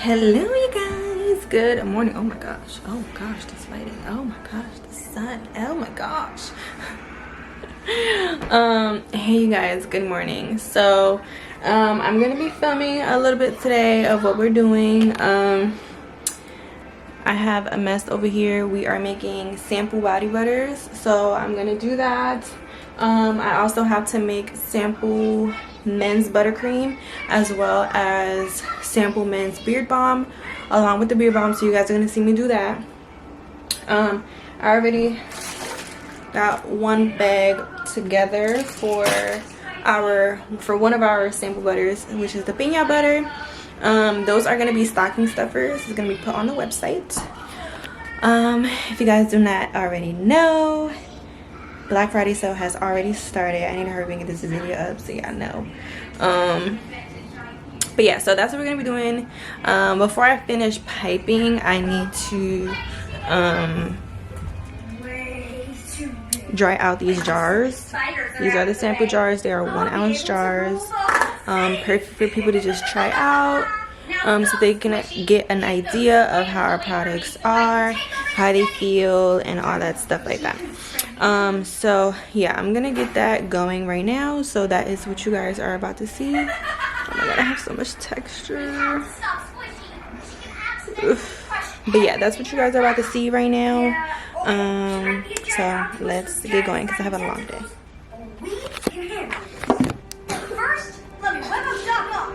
Hello you guys, good morning. Oh my gosh, this lighting, oh my gosh, the sun, oh my gosh. Hey you guys, good morning. So I'm gonna be filming a little bit today of what we're doing. I have a mess over here. We are making sample body butters, so I'm gonna do that. I also have to make sample men's buttercream as well as sample men's beard balm along with the beard balm, so you guys are going to see me do that. I already got one bag together for one of our sample butters, which is the piña butter. Those are going to be stocking stuffers. It's going to be put on the website. If you guys do not already know, Black Friday sale has already started. I need to hurry and get this video up so y'all know. But yeah, so that's what we're gonna be doing. Before I finish piping, I need to dry out these jars. These are the sample jars. They are 1 ounce jars. Perfect for people to just try out, so they can get an idea of how our products are, how they feel, and all that stuff like that. So yeah, I'm gonna get that going right now. So that is what you guys are about to see. Oh my god, I have so much texture. Oof. But yeah, that's what you guys are about to see right now. So let's get going because I have a long day. First, let me whip them stuff up.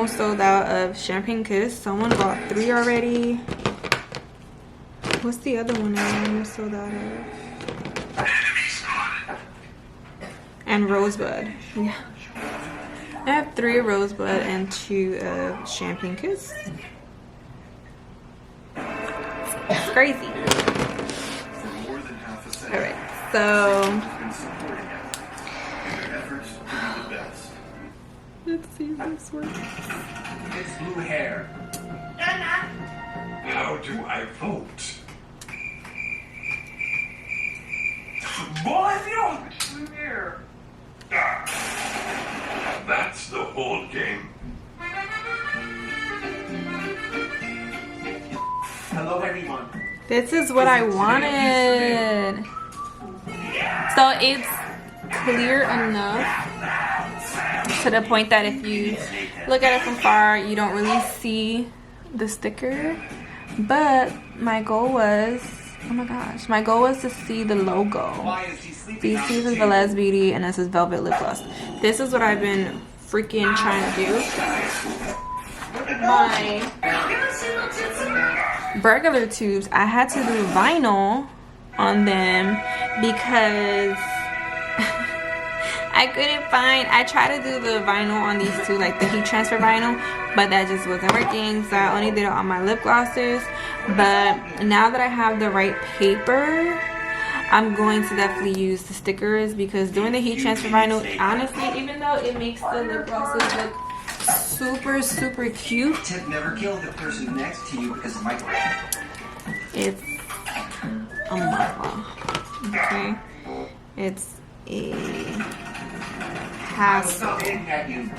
almost sold out of Champagne Kiss. Someone bought 3 already. What's the other one I almost sold out of? And Rosebud. Yeah. I have 3 of Rosebud and 2 of Champagne Kiss. It's crazy. Alright, so let's see if this works. It's blue hair. How do I vote? Boy, if you don't here. That's the whole game. Hello, everyone. This is what I wanted. So it's clear enough to the point that if you look at it from far, you don't really see the sticker. But my goal was, oh my gosh, my goal was to see the logo. These two is Midas Beauty and this is Velvet Lip Gloss. This is what I've been freaking trying to do. My regular tubes, I had to do vinyl on them because I couldn't find, I tried to do the vinyl on these two, like the heat transfer vinyl, but that just wasn't working, so I only did it on my lip glosses. But now that I have the right paper, I'm going to definitely use the stickers, because doing the heat transfer vinyl, honestly, even though it makes the lip glosses look super cute, Tip never kill the person next to you because of microwave. it's a mama. Okay, it's a hassle. Stop hitting at you.